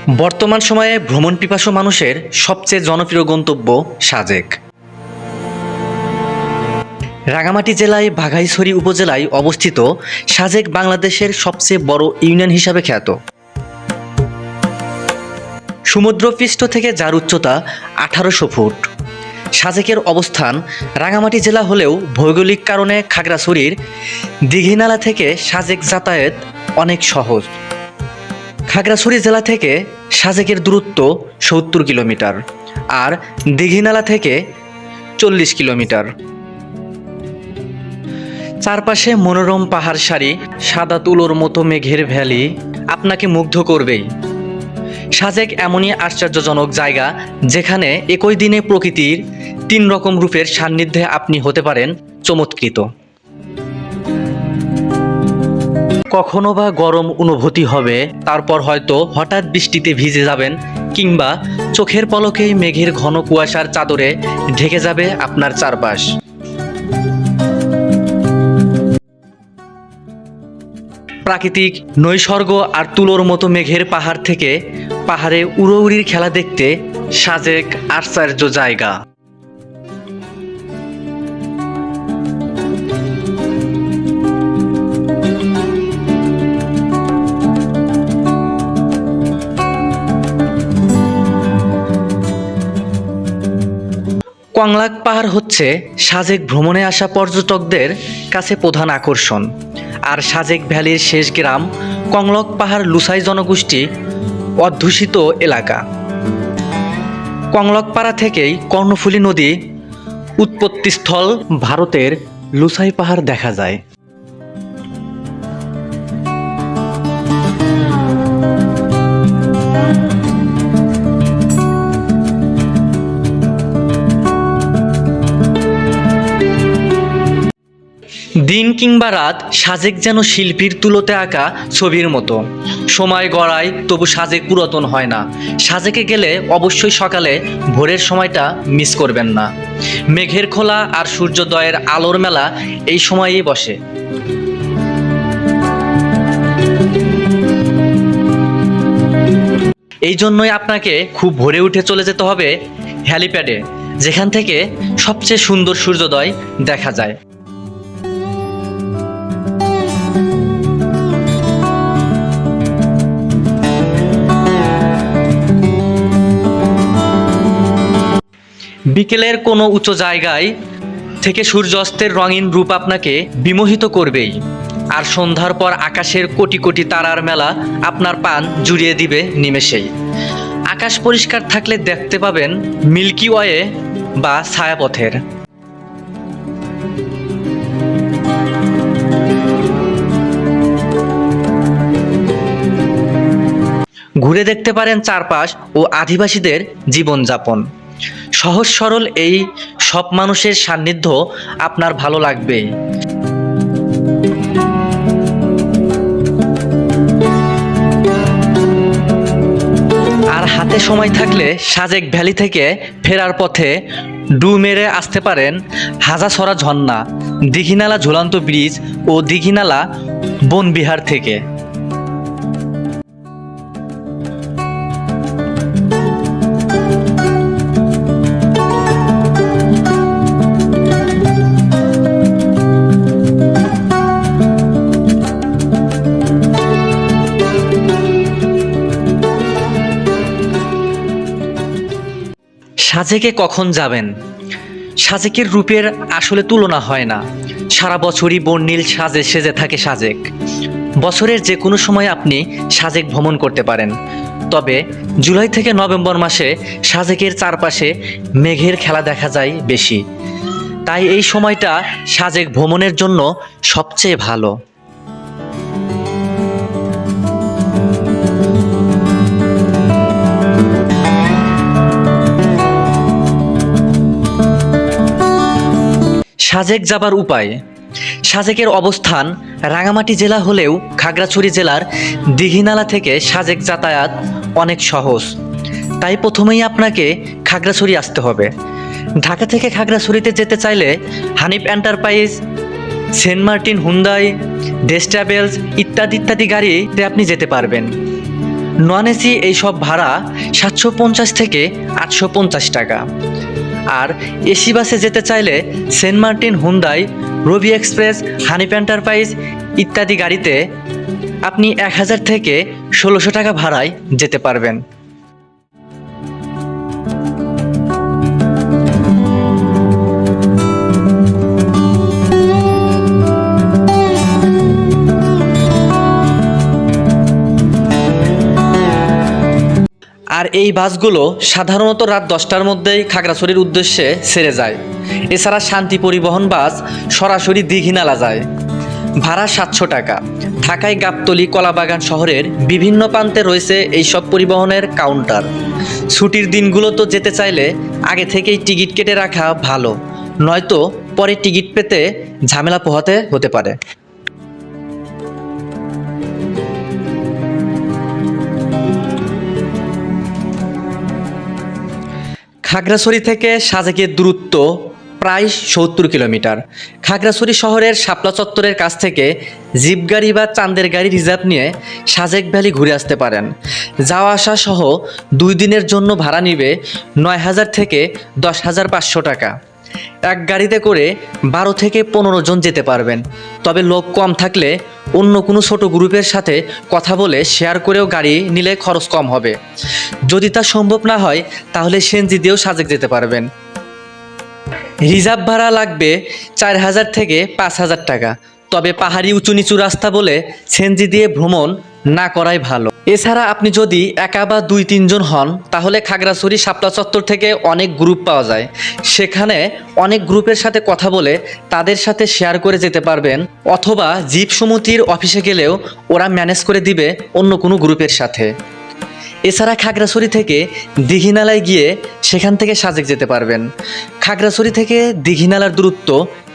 বর্তমান সময়ে ভ্রমণ পিপাসু মানুষের সবচেয়ে জনপ্রিয় গন্তব্য সাজেক। রাঙামাটি জেলায় বাঘাইছড়ি উপজেলায় অবস্থিত সাজেক বাংলাদেশের সবচেয়ে বড় ইউনিয়ন হিসাবে খ্যাত। সমুদ্রপৃষ্ঠ থেকে যার উচ্চতা 1800 ফুট। সাজেকের অবস্থান রাঙামাটি জেলা হলেও ভৌগোলিক কারণে খাগড়াছড়ির দীঘিনালা থেকে সাজেক যাতায়াত অনেক সহজ। খাগড়াছড়ি জেলা থেকে সাজেকের দূরত্ব 70 কিলোমিটার আর দীঘিনালা থেকে 40 কিলোমিটার। চারপাশে মনোরম পাহাড় সারি, সাদা তুলোর মতো মেঘের ভ্যালি আপনাকে মুগ্ধ করবেই। সাজেক এমনই আশ্চর্যজনক জায়গা যেখানে একই দিনে প্রকৃতির 3 রকম রূপের সান্নিধ্যে আপনি হতে পারেন চমৎকৃত। কখনো বা গরম অনুভূতি হবে, তারপর হয়তো হঠাৎ বৃষ্টিতে ভিজে যাবেন, কিংবা চোখের পলকেই মেঘের ঘন কুয়াশার চাদরে ঢেকে যাবে আপনার চারপাশ। প্রাকৃতিক নৈসর্গ আর তুলোর মতো মেঘের পাহাড় থেকে পাহাড়ে উড়োউড়ির খেলা দেখতে সাজেক আশ্চর্য জায়গা। কংলাক পাহাড় হচ্ছে সাজেক ভ্রমণে আসা পর্যটকদের কাছে প্রধান আকর্ষণ। আর সাজেক ভ্যালির শেষ গ্রাম কংলক পাহাড় লুসাই জনগোষ্ঠী অধ্যুষিত এলাকা। কংলকপাড়া থেকেই কর্ণফুলী নদী উৎপত্তিস্থল। ভারতের লুসাই পাহাড় দেখা যায়। দিন কিংবা রাত সাজেক যেন শিল্পীর তুলোতে আঁকা ছবির মতো। সময় গড়ায়, তবু সাজেক পুরাতন হয় না। সাজেকে গেলে অবশ্যই সকালে ভোরের সময়টা মিস করবেন না। মেঘের খোলা আর সূর্যোদয়ের আলোর মেলা এই সময়েই বসে। এই জন্যই আপনাকে খুব ভোরে উঠে চলে যেতে হবে হ্যালিপ্যাডে, যেখান থেকে সবচেয়ে সুন্দর সূর্যোদয় দেখা যায়। বিকেলের কোনো উঁচু জায়গায় থেকে সূর্যাস্তের রঙিন রূপ আপনাকে বিমোহিত করবেই। আর সন্ধ্যার পর আকাশের কোটি কোটি তারার মেলা আপনার প্রাণ জুড়িয়ে দিবে নিমেষেই। আকাশ পরিষ্কার থাকলে দেখতে পাবেন মিল্কি ওয়ে বা ছায়াপথের। ঘুরে দেখতে পারেন চারপাশ ও আদিবাসীদের জীবনযাপন। সহজ সরল এই সব মানুষের সান্নিধ্য আপনার ভালো লাগবেই। আর হাতে সময় থাকলে সাজেক ভ্যালি থেকে ফেরার পথে ডু মেরে আসতে পারেন হাজাছড়া ঝর্ণা, দীঘিনালা ঝুলন্ত ব্রিজ ও দীঘিনালা বনবিহার থেকে। সাজেকে কখন যাবেন? সাজেকের রূপের আসলে তুলনা হয় না। সারা বছরই বর্ণিল সাজে সেজে থাকে সাজেক। বছরের যে কোনো সময় আপনি সাজেক ভ্রমণ করতে পারেন। তবে জুলাই থেকে নভেম্বর মাসে সাজেকের চারপাশে মেঘের খেলা দেখা যায় বেশি। তাই এই সময়টা সাজেক ভ্রমণের জন্য সবচেয়ে ভালো। সাজেক যাবার উপায়। সাজেকের অবস্থান রাঙামাটি জেলা হলেও খাগড়াছড়ি জেলার দীঘিনালা থেকে সাজেক যাতায়াত অনেক সহজ। তাই প্রথমেই আপনাকে খাগড়াছড়ি আসতে হবে। ঢাকা থেকে খাগড়াছড়িতে যেতে চাইলে Hanif enterprise, Saint Martin, Hyundai, Desh travels ইত্যাদি গাড়িতে আপনি যেতে পারবেন। নন এসি এইসব ভাড়া 750 থেকে 850 টাকা। আর এসি বাসে যেতে চাইলে সেন্ট মার্টিন, হুন্দাই, রবি এক্সপ্রেস, হানিফ এন্টারপ্রাইজ ইত্যাদি গাড়িতে আপনি 1000 থেকে 1600 টাকা ভাড়ায় যেতে পারবেন। আর এই বাসগুলো সাধারণত রাত 10টার মধ্যেই খাগড়াছড়ির উদ্দেশ্যে ছেড়ে যায়। এছাড়া শান্তি পরিবহন বাস সরাসরি দীঘিনালা যায়, ভাড়া 700 টাকা। ঢাকায় গাবতলী, কলাবাগান শহরের বিভিন্ন প্রান্তে রয়েছে এইসব পরিবহনের কাউন্টার। ছুটির দিনগুলোতে যেতে চাইলে আগে থেকেই টিকিট কেটে রাখা ভালো, নয়তো পরে টিকিট পেতে ঝামেলা পোহাতে হতে পারে। খাগড়াছড়ি থেকে সাজেকের দূরত্ব প্রায় 70 কিলোমিটার। খাগড়াছড়ি শহরের শাপলা চত্বরের কাছ থেকে জিপ গাড়ি বা চাঁদের গাড়ি রিজার্ভ নিয়ে সাজেক ভ্যালি ঘুরে আসতে পারেন। যাওয়া আসা সহ 2 দিনের জন্য ভাড়া নিবে 9000 থেকে 10,500 টাকা। এক গাড়িতে করে 12 থেকে 15 জন যেতে পারবেন। তবে লোক কম থাকলে অন্য কোনো ছোট গ্রুপের সাথে কথা বলে শেয়ার করেও গাড়ি নিলে খরচ কম হবে। যদি তা সম্ভব না হয় তাহলে সিএনজি দিয়েও সাজেক যেতে পারবেন। রিজার্ভ ভাড়া লাগবে 4000 থেকে 5000 টাকা। তবে পাহাড়ি উঁচু নিচু রাস্তা বলে সিএনজি দিয়ে ভ্রমণ না করাই ভালো। এছাড়া আপনি যদি একা বা 2-3 জন হন তাহলে খাগড়াছড়ি শাপলা চত্বর থেকে অনেক গ্রুপ পাওয়া যায়। সেখানে অনেক গ্রুপের সাথে কথা বলে তাদের সাথে শেয়ার করে যেতে পারবেন, অথবা জিপ সমিতির অফিসে গেলেও ওরা ম্যানেজ করে দিবে অন্য কোনো গ্রুপের সাথে। এছাড়া খাগড়াছড়ি থেকে দীঘিনালায় গিয়ে সেখান থেকে সাজেক যেতে পারবেন। খাগড়াছড়ি থেকে দীঘিনালার দূরত্ব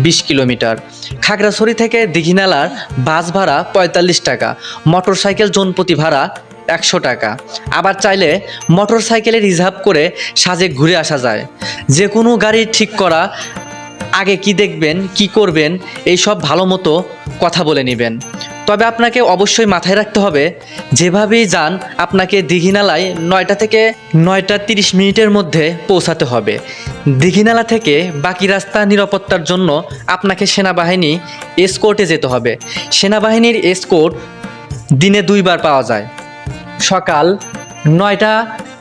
20 কিলোমিটার। খাগড়াছড়ি থেকে দীঘিনালার বাস ভাড়া 45 টাকা, মোটরসাইকেল জনপ্রতি ভাড়া 100 টাকা। আবার চাইলে মোটরসাইকেলে রিজার্ভ করে সাজেক ঘুরে আসা যায়। যে কোনো গাড়ি ঠিক করা আগে কি দেখবেন, কি করবেন, এই সব ভালো মতো কথা বলে নেবেন। তবে আপনাকে অবশ্যই মাথায় রাখতে হবে, যেভাবেই যান আপনাকে দীঘিনালায় 9টা থেকে 9টা 30 মিনিটের মধ্যে পৌঁছাতে হবে। দীঘিনালা থেকে বাকি রাস্তা নিরাপত্তার জন্য আপনাকে সেনাবাহিনী এসকোর্টে যেতে হবে। সেনাবাহিনীর এসকোর্ট দিনে 2 বার পাওয়া যায়, সকাল 9টা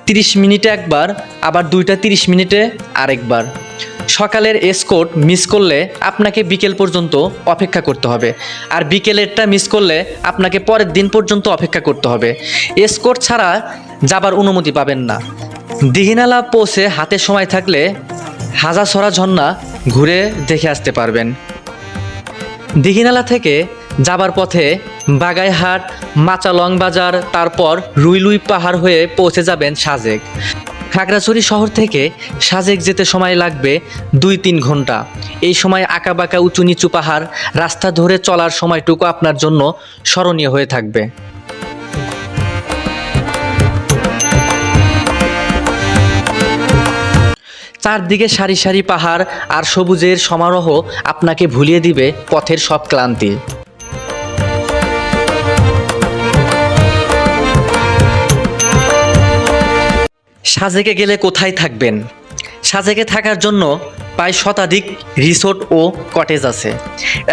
30 মিনিটে একবার, আবার 2টা 30 মিনিটে আরেকবার। সকালের এসকোর্ট মিস করলে আপনাকে বিকেল পর্যন্ত অপেক্ষা করতে হবে, আর বিকেলেরটা মিস করলে আপনাকে পরের দিন পর্যন্ত অপেক্ষা করতে হবে। এসকোর্ট ছাড়া যাবার অনুমতি পাবেন না। দীঘিনালা পৌঁছে হাতে সময় থাকলে হাজারছড়া ঝর্ণা ঘুরে দেখে আসতে পারবেন। দীঘিনালা থেকে যাবার পথে বাগাইহাট, মাচালং বাজার, তারপর রুইলুই পাহাড় হয়ে পৌঁছে যাবেন সাজেক। খাগড়াছড়ি শহর থেকে সাজেক যেতে সময় লাগবে 2-3 ঘন্টা। এই সময় আঁকাবাঁকা উঁচু নিচু পাহাড় রাস্তা ধরে চলার সময়টুকু আপনার জন্য স্মরণীয় হয়ে থাকবে। চারদিকে সারি সারি পাহাড় আর সবুজের সমারোহ আপনাকে ভুলিয়ে দিবে পথের সব ক্লান্তি। সাজেকে গেলে কোথায় থাকবেন? সাজেকে থাকার জন্য প্রায় শতাধিক রিসোর্ট ও কটেজ আছে।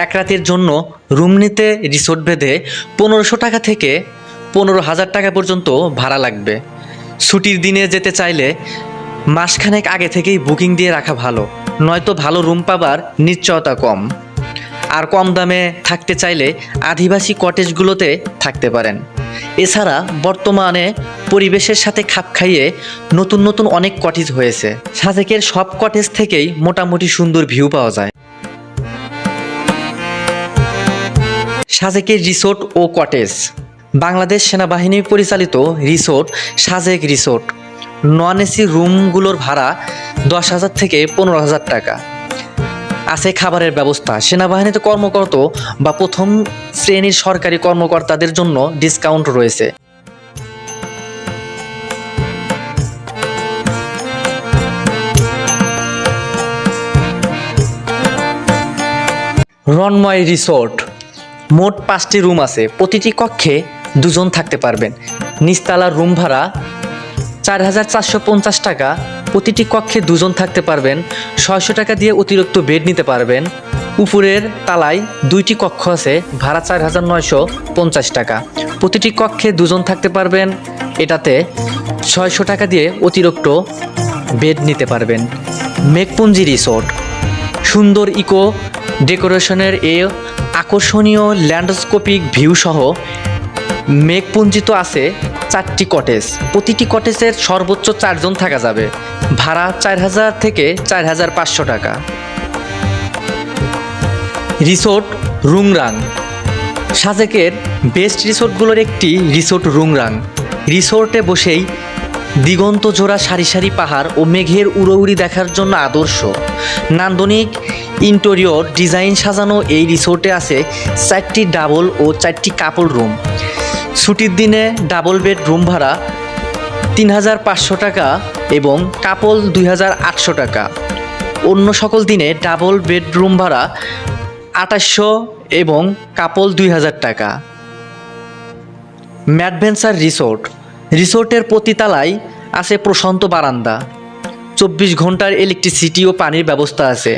এক রাতের জন্য রুম নিতে রিসোর্ট ভেদে 1500 টাকা থেকে 15,000 টাকা পর্যন্ত ভাড়া লাগবে। ছুটির দিনে যেতে চাইলে মাসখানেক আগে থেকেই বুকিং দিয়ে রাখা ভালো, নয়তো ভালো রুম পাবার নিশ্চয়তা কম। আর কম দামে থাকতে চাইলে আদিবাসী কটেজগুলোতে থাকতে পারেন। এছাড়া বর্তমানে পরিবেশের সাথে খাপ খাইয়ে নতুন নতুন অনেক কটেজ হয়েছে। সাজেকের সব কটেজ থেকেই মোটামুটি সুন্দর ভিউ পাওয়া যায়। সাজেকের রিসোর্ট ও কটেজ। বাংলাদেশ সেনাবাহিনী পরিচালিত resort Sajek resort. Non AC রুমগুলোর ভাড়া 10,000 থেকে 15,000 টাকা। আছে খাবারের ব্যবস্থা। সেনাবাহিনীতে কর্মরত বা প্রথম শ্রেণীর সরকারি কর্মকর্তাদের জন্য ডিসকাউন্ট রয়েছে। রণময় রিসোর্ট। মোট 5টি রুম আছে, প্রতিটি কক্ষে 2 জন থাকতে পারবেন। নিচতলার রুম ভাড়া 4,450 টাকা। প্রতিটি কক্ষে 2 জন থাকতে পারবেন। 600 টাকা দিয়ে অতিরিক্ত বেড নিতে পারবেন। উপরের তালায় 2টি কক্ষ আছে, ভাড়া 4,950 টাকা। প্রতিটি কক্ষে 2 জন থাকতে পারবেন। এটাতে 600 টাকা দিয়ে অতিরিক্ত বেড নিতে পারবেন। মেঘপুঞ্জি রিসোর্ট সুন্দর ইকো ডেকোরেশনের আকর্ষণীয় ল্যান্ডস্কেপিক ভিউ সহ মেঘপুঞ্জিত আছে 4টি কটেজ। প্রতিটি কটেজের সর্বোচ্চ 4 জন থাকা যাবে। ভাড়া 4,000 থেকে 4,500 টাকা। রিসোর্ট রুংরাং সাজেকের বেস্ট রিসোর্টগুলোর একটি রিসোর্ট রুংরাং। রিসোর্টে বসেই দিগন্ত জোড়া সারি সারি পাহাড় ও মেঘের উড়োউড়ি দেখার জন্য আদর্শ। নান্দনিক ইন্টেরিয়র ডিজাইন সাজানো এই রিসোর্টে আছে 4টি ডাবল ও 4টি কাপল রুম। ছুটির দিনে ডাবল বেড রুম ভাড়া 3,500 টাকা এবং কাপল 2,800 টাকা। অন্য সকল দিনে ডাবল বেডরুম ভাড়া 2,800 এবং কাপল 2,000 টাকা। ম্যাডভেঞ্চার রিসোর্টের প্রতি তলায় আছে প্রশান্ত বারান্দা। 24 ঘন্টার ইলেকট্রিসিটি ও পানির ব্যবস্থা আছে।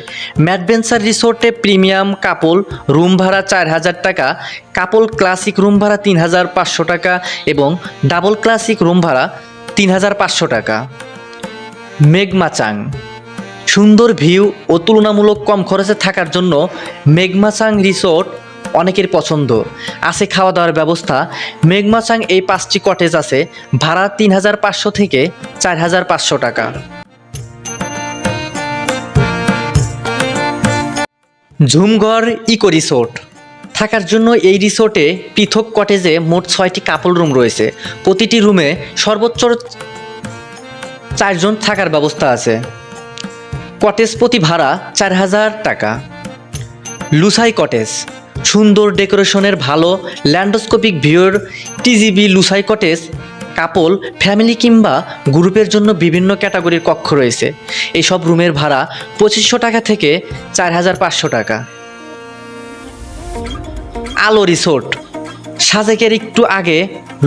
ম্যাডভেঞ্চার রিসোর্টে প্রিমিয়াম কাপল রুম ভাড়া 4,000 টাকা, কাপল ক্লাসিক রুম ভাড়া 3,500 টাকা এবং ডাবল ক্লাসিক রুম ভাড়া 3,500 টাকা। মেঘমাচাং সুন্দর ভিউ ও তুলনামূলক কম খরচে থাকার জন্য মেঘমাচাং রিসোর্ট অনেকের পছন্দ। আছে খাওয়া দাওয়ার ব্যবস্থা। মেঘমাচাং এই 5টি কটেজ আছে, ভাড়া 3,500 থেকে 4,500 টাকা। ঝুমঘর ইকো রিসোর্ট থাকার জন্য এই রিসোর্টে পৃথক কটেজে মোট 6টি কাপল রুম রয়েছে। প্রতিটি রুমে সর্বোচ্চ 4 জন থাকার ব্যবস্থা আছে। কটেজ প্রতি ভাড়া 4,000 টাকা। লুসাই কটেজ সুন্দর ডেকোরেশনের ভালো ল্যান্ডস্কেপিক ভিউর টিজিবি লুসাই কটেজ। কাপল ফ্যামিলি কিংবা গ্রুপের জন্য বিভিন্ন ক্যাটাগরির কক্ষ রয়েছে। এইসব রুমের ভাড়া 2,500 টাকা থেকে 4,500 টাকা। আলো রিসোর্ট সাজেকের একটু আগে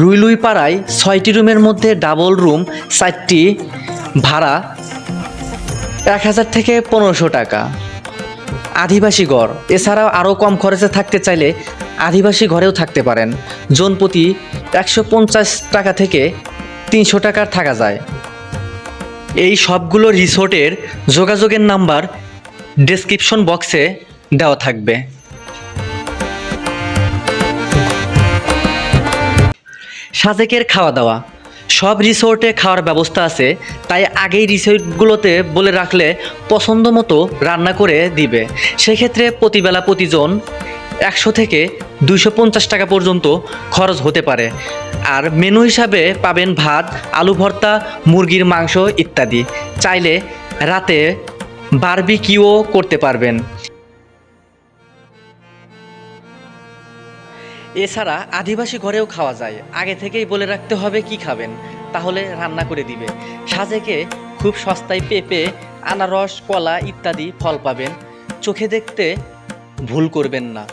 রুইলুইপাড়ায় 6টি রুমের মধ্যে ডাবল রুম 4টি, ভাড়া 1,000 থেকে 1,500 টাকা। আদিবাসী ঘর এছাড়াও আরও কম খরচে থাকতে চাইলে আদিবাসী ঘরেও থাকতে পারেন। জন প্রতি 150 টাকা থেকে 300 টাকার থাকা যায়। এই সবগুলো রিসোর্টের যোগাযোগের নাম্বার ডেসক্রিপশন বক্সে দেওয়া থাকবে। সাজেকের খাওয়া দাওয়া সব রিসোর্টে খাওয়ার ব্যবস্থা আছে, তাই আগেই রিসোর্টগুলোতে বলে রাখলে পছন্দ মতো রান্না করে দিবে। সেক্ষেত্রে প্রতিবেলা প্রতিজন 100 থেকে 250 টাকা পর্যন্ত খরচ হতে পারে। আর মেনু হিসাবে পাবেন ভাত, আলু ভর্তা, মুরগির মাংস ইত্যাদি। চাইলে রাতে বারবিকিউও করতে পারবেন। এছাড়া আদিবাসী ঘরেও খাওয়া যায়। আগে থেকেই বলে রাখতে হবে কি খাবেন, তাহলে রান্না করে দিবে। সাজেকে খুব সস্তায় পেঁপে, আনারস, কলা ইত্যাদি ফল পাবেন। চোখে দেখতে ভুল করবেন না।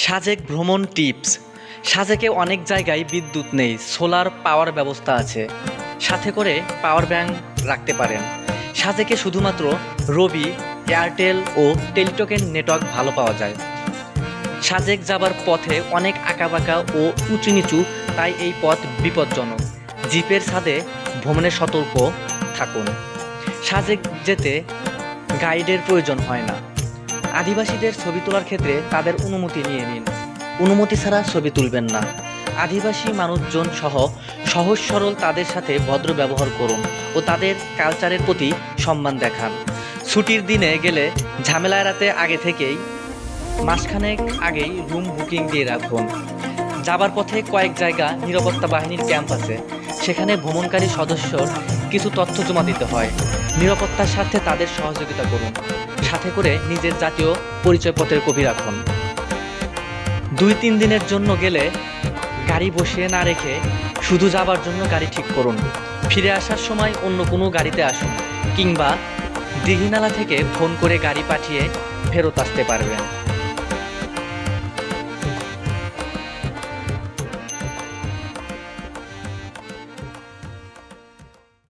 সাজেক ভ্রমণ টিপস সাজেকে অনেক জায়গায় বিদ্যুৎ নেই, সোলার পাওয়ার ব্যবস্থা আছে। সাথে করে পাওয়ার ব্যাংক রাখতে পারেন। সাজেকে শুধুমাত্র রবি, এয়ারটেল ও টেলিটকের নেটওয়ার্ক ভালো পাওয়া যায়। সাজেক যাবার পথে অনেক আঁকাবাঁকা ও উঁচু নিচু, তাই এই পথ বিপজ্জনক। জিপের ছাদে ভ্রমণে সতর্ক থাকুন। সাজেক যেতে গাইডের প্রয়োজন হয় না। আদিবাসীদের ছবি তোলার ক্ষেত্রে তাদের অনুমতি নিয়ে নিন। অনুমতি ছাড়া ছবি তুলবেন না। আদিবাসী মানুষজন সহ সহজ সরল তাদের সাথে ভদ্র ব্যবহার করুন ও তাদের কালচারের প্রতি সম্মান দেখান। ছুটির দিনে গেলে ঝামেলা এড়াতে আগে থেকেই মাসখানেক আগেই রুম বুকিং দিয়ে রাখুন। যাবার পথে কয়েক জায়গা নিরাপত্তা বাহিনীর ক্যাম্প আছে, সেখানে ভ্রমণকারী সদস্যর কিছু তথ্য জমা দিতে হয়। নিরাপত্তার স্বার্থে তাদের সহযোগিতা করুন। সাথে করে নিজের জাতীয় পরিচয়পত্রের কপি রাখুন। 2-3 দিনের জন্য গেলে গাড়ি বসিয়ে না রেখে শুধু যাবার জন্য গাড়ি ঠিক করুন। ফিরে আসার সময় অন্য কোনো গাড়িতে আসুন, কিংবা দীঘিনালা থেকে ফোন করে গাড়ি পাঠিয়ে ফেরত আসতে পারবেন।